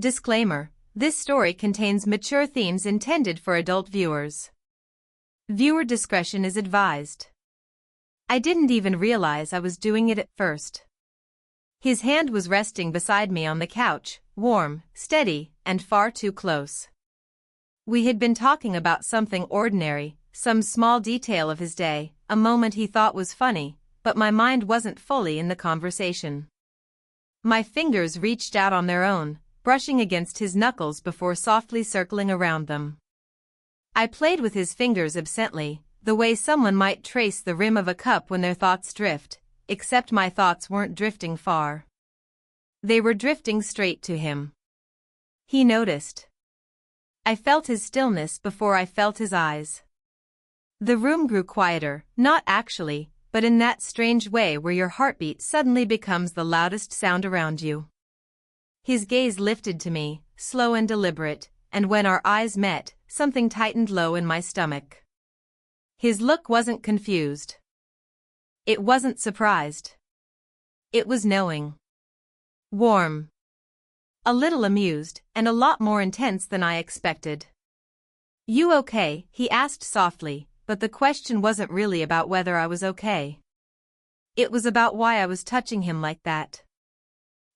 Disclaimer: this story contains mature themes intended for adult viewers. Viewer discretion is advised. I didn't even realize I was doing it at first. His hand was resting beside me on the couch, warm, steady, and far too close. We had been talking about something ordinary, some small detail of his day, a moment he thought was funny, but my mind wasn't fully in the conversation. My fingers reached out on their own, brushing against his knuckles before softly circling around them. I played with his fingers absently, the way someone might trace the rim of a cup when their thoughts drift, except my thoughts weren't drifting far. They were drifting straight to him. He noticed. I felt his stillness before I felt his eyes. The room grew quieter, not actually, but in that strange way where your heartbeat suddenly becomes the loudest sound around you. His gaze lifted to me, slow and deliberate, and when our eyes met, something tightened low in my stomach. His look wasn't confused. It wasn't surprised. It was knowing. Warm. A little amused, and a lot more intense than I expected. "You okay?" he asked softly, but the question wasn't really about whether I was okay. It was about why I was touching him like that.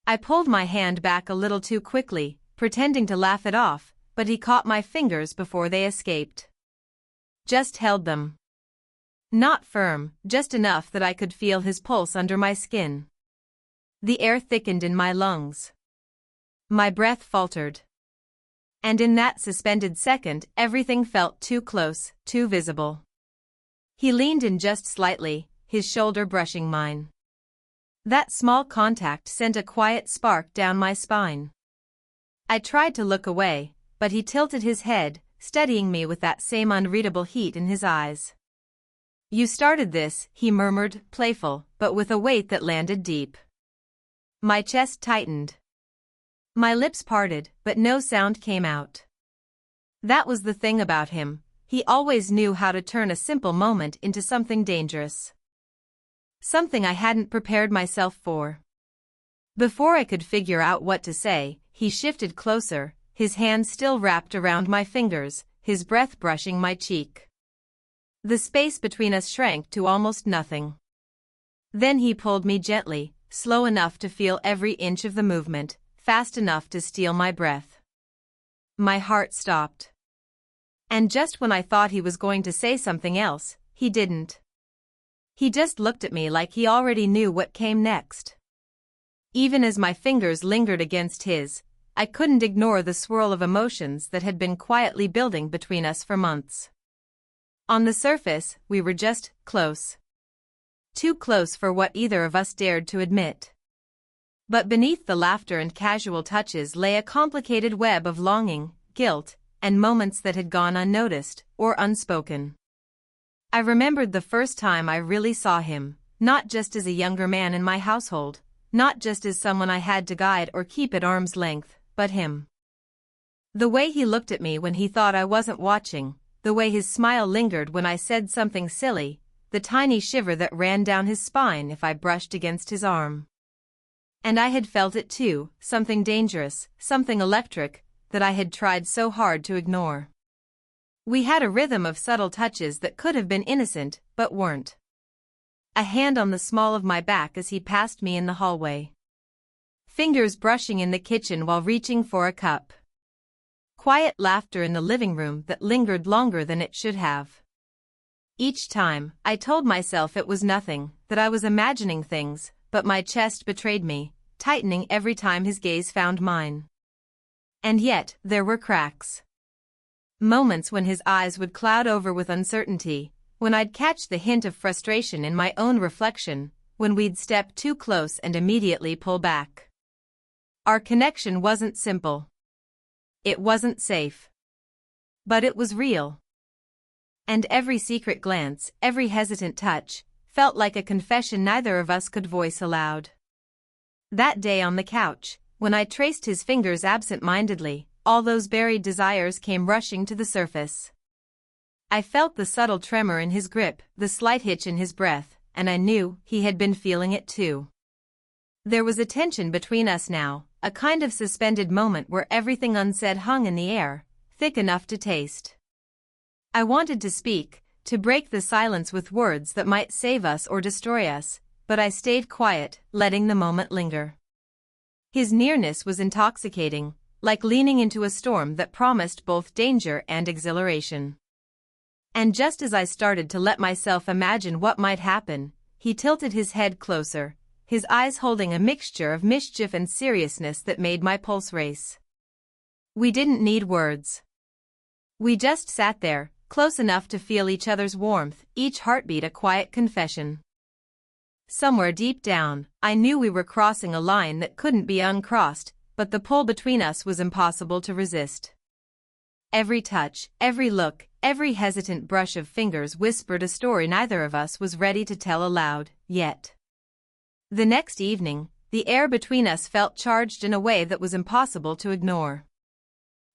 I pulled my hand back a little too quickly, pretending to laugh it off, but he caught my fingers before they escaped. Just held them. Not firm, just enough that I could feel his pulse under my skin. The air thickened in my lungs. My breath faltered. And in that suspended second, everything felt too close, too visible. He leaned in just slightly, his shoulder brushing mine. That small contact sent a quiet spark down my spine. I tried to look away, but he tilted his head, steadying me with that same unreadable heat in his eyes. "You started this," he murmured, playful, but with a weight that landed deep. My chest tightened. My lips parted, but no sound came out. That was the thing about him, he always knew how to turn a simple moment into something dangerous. Something I hadn't prepared myself for. Before I could figure out what to say, he shifted closer, his hand still wrapped around my fingers, his breath brushing my cheek. The space between us shrank to almost nothing. Then he pulled me gently, slow enough to feel every inch of the movement, fast enough to steal my breath. My heart stopped. And just when I thought he was going to say something else, he didn't. He just looked at me like he already knew what came next. Even as my fingers lingered against his, I couldn't ignore the swirl of emotions that had been quietly building between us for months. On the surface, we were just close. Too close for what either of us dared to admit. But beneath the laughter and casual touches lay a complicated web of longing, guilt, and moments that had gone unnoticed or unspoken. I remembered the first time I really saw him, not just as a younger man in my household, not just as someone I had to guide or keep at arm's length, but him. The way he looked at me when he thought I wasn't watching, the way his smile lingered when I said something silly, the tiny shiver that ran down his spine if I brushed against his arm. And I had felt it too, something dangerous, something electric, that I had tried so hard to ignore. We had a rhythm of subtle touches that could have been innocent, but weren't. A hand on the small of my back as he passed me in the hallway. Fingers brushing in the kitchen while reaching for a cup. Quiet laughter in the living room that lingered longer than it should have. Each time, I told myself it was nothing, that I was imagining things, but my chest betrayed me, tightening every time his gaze found mine. And yet, there were cracks. Moments when his eyes would cloud over with uncertainty, when I'd catch the hint of frustration in my own reflection, when we'd step too close and immediately pull back. Our connection wasn't simple. It wasn't safe. But it was real. And every secret glance, every hesitant touch, felt like a confession neither of us could voice aloud. That day on the couch, when I traced his fingers absent-mindedly, all those buried desires came rushing to the surface. I felt the subtle tremor in his grip, the slight hitch in his breath, and I knew he had been feeling it too. There was a tension between us now, a kind of suspended moment where everything unsaid hung in the air, thick enough to taste. I wanted to speak, to break the silence with words that might save us or destroy us, but I stayed quiet, letting the moment linger. His nearness was intoxicating, like leaning into a storm that promised both danger and exhilaration. And just as I started to let myself imagine what might happen, he tilted his head closer, his eyes holding a mixture of mischief and seriousness that made my pulse race. We didn't need words. We just sat there, close enough to feel each other's warmth, each heartbeat a quiet confession. Somewhere deep down, I knew we were crossing a line that couldn't be uncrossed, but the pull between us was impossible to resist. Every touch, every look, every hesitant brush of fingers whispered a story neither of us was ready to tell aloud, yet. The next evening, the air between us felt charged in a way that was impossible to ignore.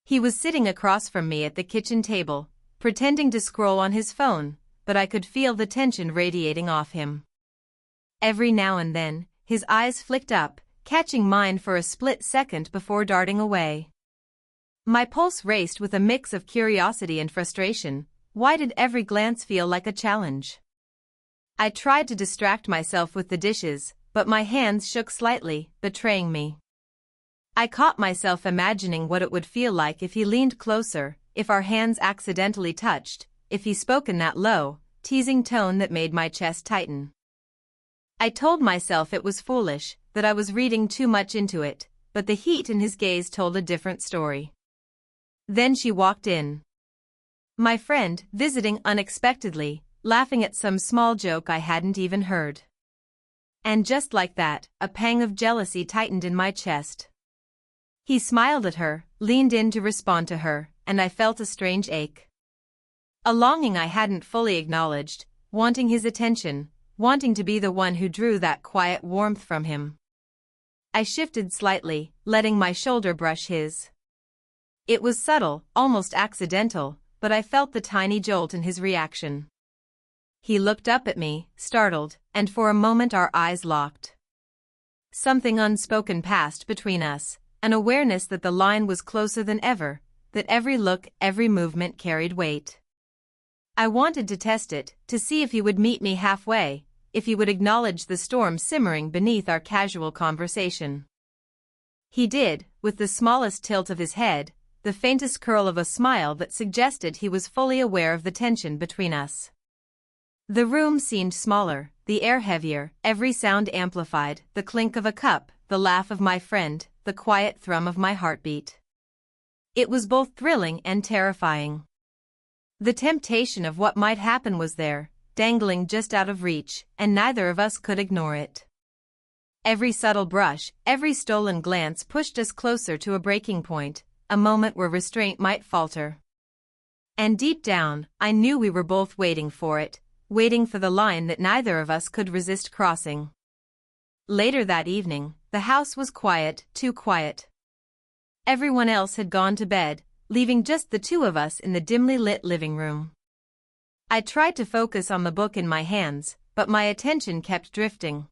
He was sitting across from me at the kitchen table, pretending to scroll on his phone, but I could feel the tension radiating off him. Every now and then, his eyes flicked up, catching mine for a split second before darting away. My pulse raced with a mix of curiosity and frustration. Why did every glance feel like a challenge? I tried to distract myself with the dishes, but my hands shook slightly, betraying me. I caught myself imagining what it would feel like if he leaned closer, if our hands accidentally touched, if he spoke in that low, teasing tone that made my chest tighten. I told myself it was foolish, that I was reading too much into it, but the heat in his gaze told a different story. Then she walked in. My friend, visiting unexpectedly, laughing at some small joke I hadn't even heard. And just like that, a pang of jealousy tightened in my chest. He smiled at her, leaned in to respond to her, and I felt a strange ache. A longing I hadn't fully acknowledged, wanting his attention, wanting to be the one who drew that quiet warmth from him. I shifted slightly, letting my shoulder brush his. It was subtle, almost accidental, but I felt the tiny jolt in his reaction. He looked up at me, startled, and for a moment our eyes locked. Something unspoken passed between us, an awareness that the line was closer than ever, that every look, every movement carried weight. I wanted to test it, to see if he would meet me halfway, if he would acknowledge the storm simmering beneath our casual conversation. He did, with the smallest tilt of his head, the faintest curl of a smile that suggested he was fully aware of the tension between us. The room seemed smaller, the air heavier, every sound amplified, the clink of a cup, the laugh of my friend, the quiet thrum of my heartbeat. It was both thrilling and terrifying. The temptation of what might happen was there, dangling just out of reach, and neither of us could ignore it. Every subtle brush, every stolen glance pushed us closer to a breaking point, a moment where restraint might falter. And deep down, I knew we were both waiting for it, waiting for the line that neither of us could resist crossing. Later that evening, the house was quiet, too quiet. Everyone else had gone to bed, leaving just the two of us in the dimly lit living room. I tried to focus on the book in my hands, but my attention kept drifting.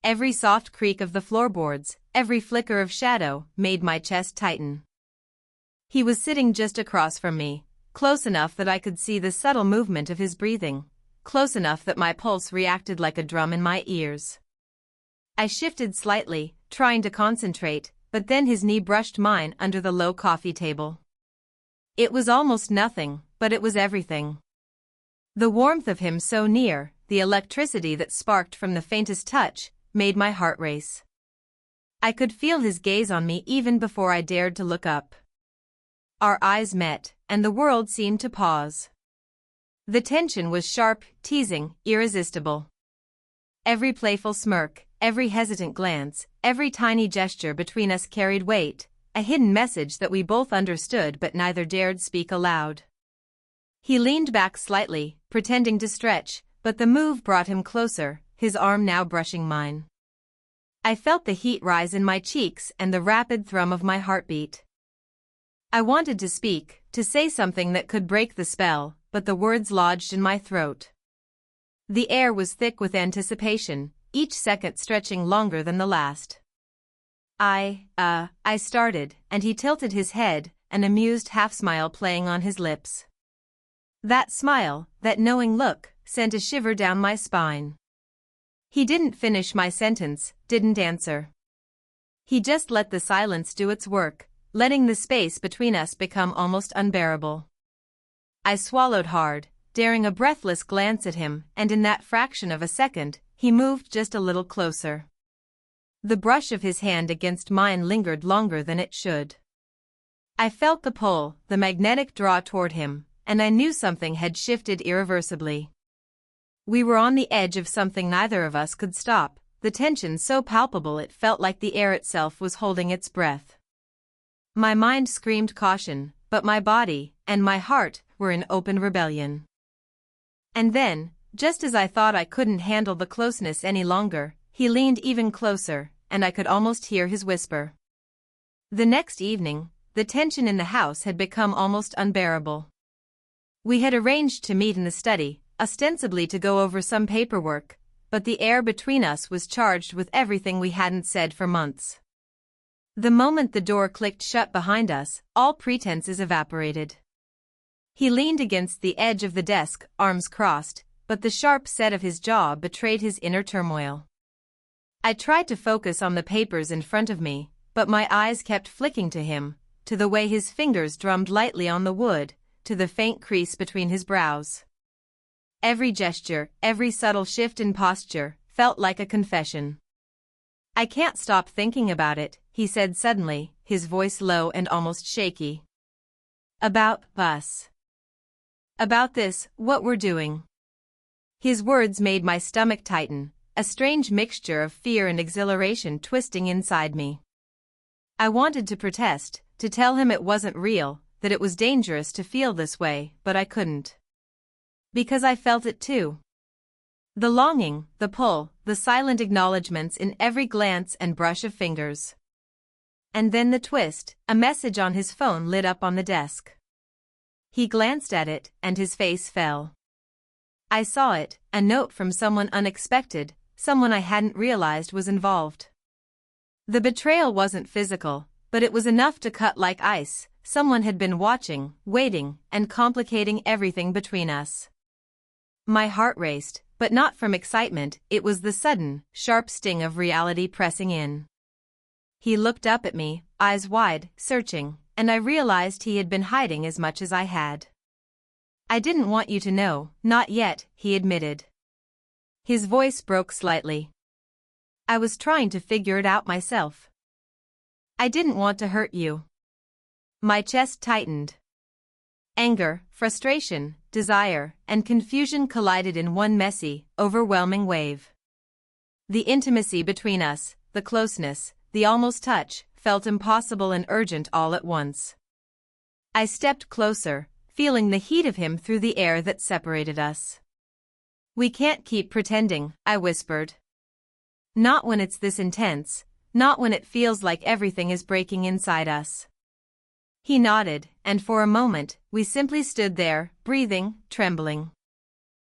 Every soft creak of the floorboards, every flicker of shadow, made my chest tighten. He was sitting just across from me, close enough that I could see the subtle movement of his breathing, close enough that my pulse reacted like a drum in my ears. I shifted slightly, trying to concentrate, but then his knee brushed mine under the low coffee table. It was almost nothing, but it was everything. The warmth of him so near, the electricity that sparked from the faintest touch, made my heart race. I could feel his gaze on me even before I dared to look up. Our eyes met, and the world seemed to pause. The tension was sharp, teasing, irresistible. Every playful smirk, every hesitant glance, every tiny gesture between us carried weight, a hidden message that we both understood but neither dared speak aloud. He leaned back slightly, pretending to stretch, but the move brought him closer, his arm now brushing mine. I felt the heat rise in my cheeks and the rapid thrum of my heartbeat. I wanted to speak, to say something that could break the spell, but the words lodged in my throat. The air was thick with anticipation, each second stretching longer than the last. I started, and he tilted his head, an amused half-smile playing on his lips. That smile, that knowing look, sent a shiver down my spine. He didn't finish my sentence, didn't answer. He just let the silence do its work, letting the space between us become almost unbearable. I swallowed hard, daring a breathless glance at him, and in that fraction of a second, he moved just a little closer. The brush of his hand against mine lingered longer than it should. I felt the pull, the magnetic draw toward him, and I knew something had shifted irreversibly. We were on the edge of something neither of us could stop, the tension so palpable it felt like the air itself was holding its breath. My mind screamed caution, but my body, and my heart, were in open rebellion. And then, just as I thought I couldn't handle the closeness any longer, he leaned even closer, and I could almost hear his whisper. The next evening, the tension in the house had become almost unbearable. We had arranged to meet in the study, ostensibly to go over some paperwork, but the air between us was charged with everything we hadn't said for months. The moment the door clicked shut behind us, all pretenses evaporated. He leaned against the edge of the desk, arms crossed, but the sharp set of his jaw betrayed his inner turmoil. I tried to focus on the papers in front of me, but my eyes kept flicking to him, to the way his fingers drummed lightly on the wood, to the faint crease between his brows. Every gesture, every subtle shift in posture, felt like a confession. "I can't stop thinking about it," he said suddenly, his voice low and almost shaky. "About us. About this, what we're doing." His words made my stomach tighten, a strange mixture of fear and exhilaration twisting inside me. I wanted to protest, to tell him it wasn't real, that it was dangerous to feel this way, but I couldn't. Because I felt it too. The longing, the pull, the silent acknowledgments in every glance and brush of fingers. And then the twist, a message on his phone lit up on the desk. He glanced at it, and his face fell. I saw it, a note from someone unexpected, someone I hadn't realized was involved. The betrayal wasn't physical, but it was enough to cut like ice. Someone had been watching, waiting, and complicating everything between us. My heart raced, but not from excitement, it was the sudden, sharp sting of reality pressing in. He looked up at me, eyes wide, searching, and I realized he had been hiding as much as I had. "I didn't want you to know, not yet," he admitted. His voice broke slightly. "I was trying to figure it out myself. I didn't want to hurt you." My chest tightened. Anger, frustration, desire, and confusion collided in one messy, overwhelming wave. The intimacy between us, the closeness, the almost touch, felt impossible and urgent all at once. I stepped closer, feeling the heat of him through the air that separated us. "We can't keep pretending," I whispered. "Not when it's this intense, not when it feels like everything is breaking inside us." He nodded, and for a moment, we simply stood there, breathing, trembling.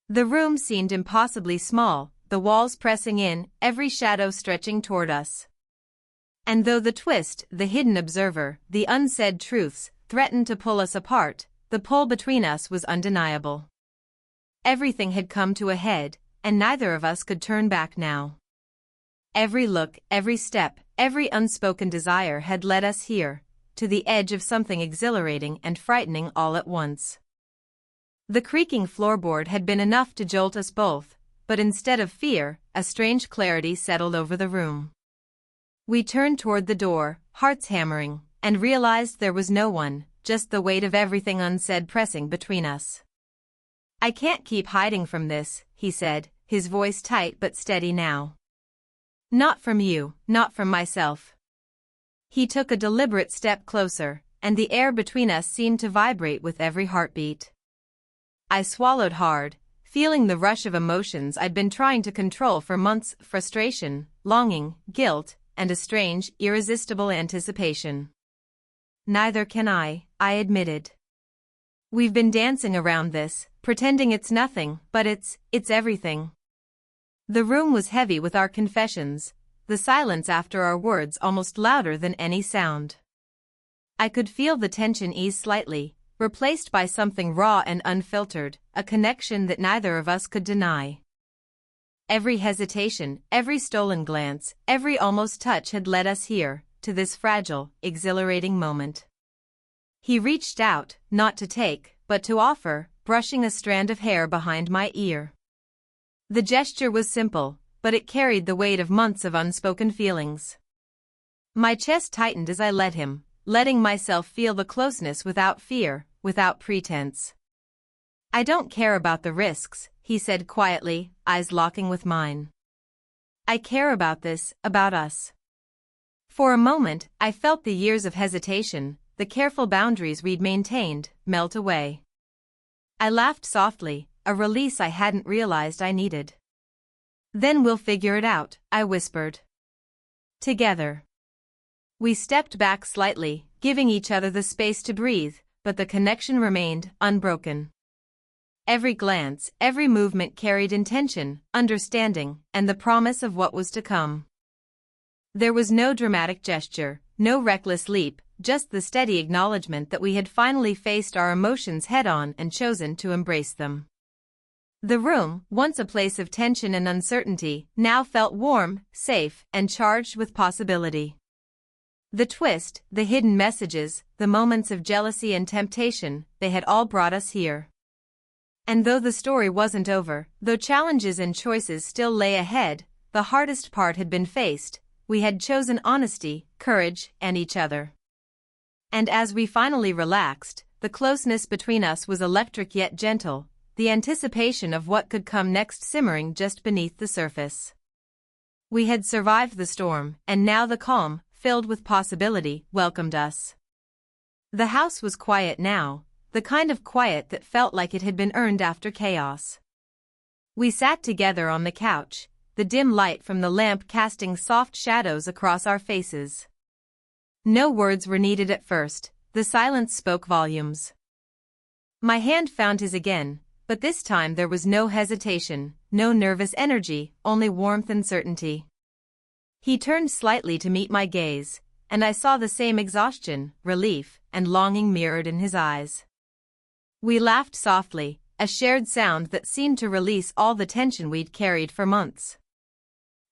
The room seemed impossibly small, the walls pressing in, every shadow stretching toward us. And though the twist, the hidden observer, the unsaid truths, threatened to pull us apart, the pull between us was undeniable. Everything had come to a head, and neither of us could turn back now. Every look, every step, every unspoken desire had led us here, to the edge of something exhilarating and frightening all at once. The creaking floorboard had been enough to jolt us both, but instead of fear, a strange clarity settled over the room. We turned toward the door, hearts hammering, and realized there was no one, just the weight of everything unsaid pressing between us. "I can't keep hiding from this," he said, his voice tight but steady now. "Not from you, not from myself." He took a deliberate step closer, and the air between us seemed to vibrate with every heartbeat. I swallowed hard, feeling the rush of emotions I'd been trying to control for months: frustration, longing, guilt, and a strange, irresistible anticipation. "Neither can I admitted. We've been dancing around this, pretending it's nothing, but it's everything." The room was heavy with our confessions, the silence after our words almost louder than any sound. I could feel the tension ease slightly, replaced by something raw and unfiltered, a connection that neither of us could deny. Every hesitation, every stolen glance, every almost touch had led us here, to this fragile, exhilarating moment. He reached out, not to take, but to offer, brushing a strand of hair behind my ear. The gesture was simple, but it carried the weight of months of unspoken feelings. My chest tightened as I let him, letting myself feel the closeness without fear, without pretense. "I don't care about the risks," he said quietly, eyes locking with mine. "I care about this, about us." For a moment, I felt the years of hesitation, the careful boundaries we'd maintained, melt away. I laughed softly, a release I hadn't realized I needed. "Then we'll figure it out," I whispered. "Together." We stepped back slightly, giving each other the space to breathe, but the connection remained unbroken. Every glance, every movement carried intention, understanding, and the promise of what was to come. There was no dramatic gesture, no reckless leap, just the steady acknowledgement that we had finally faced our emotions head-on and chosen to embrace them. The room, once a place of tension and uncertainty, now felt warm, safe, and charged with possibility. The twist, the hidden messages, the moments of jealousy and temptation, they had all brought us here. And though the story wasn't over, though challenges and choices still lay ahead, the hardest part had been faced. We had chosen honesty, courage, and each other. And as we finally relaxed, the closeness between us was electric yet gentle, the anticipation of what could come next simmering just beneath the surface. We had survived the storm, and now the calm, filled with possibility, welcomed us. The house was quiet now, the kind of quiet that felt like it had been earned after chaos. We sat together on the couch, the dim light from the lamp casting soft shadows across our faces. No words were needed at first, the silence spoke volumes. My hand found his again, but this time there was no hesitation, no nervous energy, only warmth and certainty. He turned slightly to meet my gaze, and I saw the same exhaustion, relief, and longing mirrored in his eyes. We laughed softly, a shared sound that seemed to release all the tension we'd carried for months.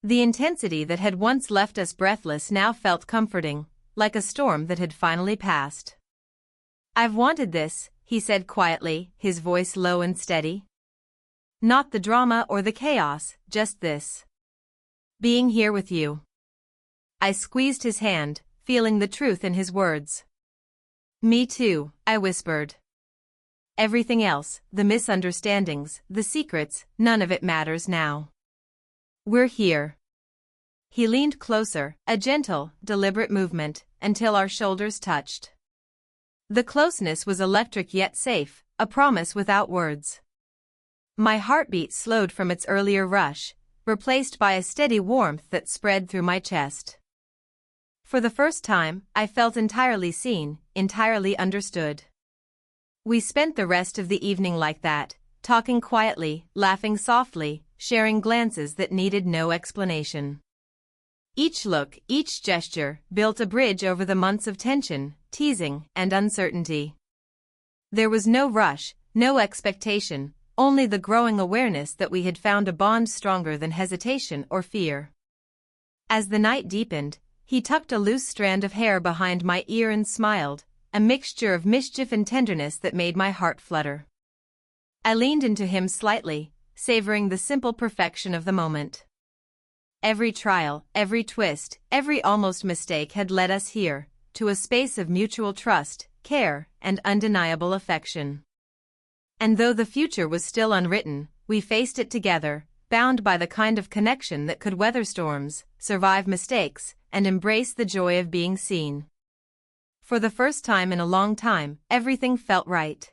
The intensity that had once left us breathless now felt comforting, like a storm that had finally passed. "I've wanted this," he said quietly, his voice low and steady. "Not the drama or the chaos, just this. Being here with you." I squeezed his hand, feeling the truth in his words. "Me too," I whispered. "Everything else, the misunderstandings, the secrets, none of it matters now. We're here." He leaned closer, a gentle, deliberate movement, until our shoulders touched. The closeness was electric yet safe, a promise without words. My heartbeat slowed from its earlier rush, replaced by a steady warmth that spread through my chest. For the first time, I felt entirely seen, entirely understood. We spent the rest of the evening like that, talking quietly, laughing softly, sharing glances that needed no explanation. Each look, each gesture, built a bridge over the months of tension, teasing, and uncertainty. There was no rush, no expectation, only the growing awareness that we had found a bond stronger than hesitation or fear. As the night deepened, he tucked a loose strand of hair behind my ear and smiled, a mixture of mischief and tenderness that made my heart flutter. I leaned into him slightly, savoring the simple perfection of the moment. Every trial, every twist, every almost mistake had led us here, to a space of mutual trust, care, and undeniable affection. And though the future was still unwritten, we faced it together, bound by the kind of connection that could weather storms, survive mistakes, and embrace the joy of being seen. For the first time in a long time, everything felt right.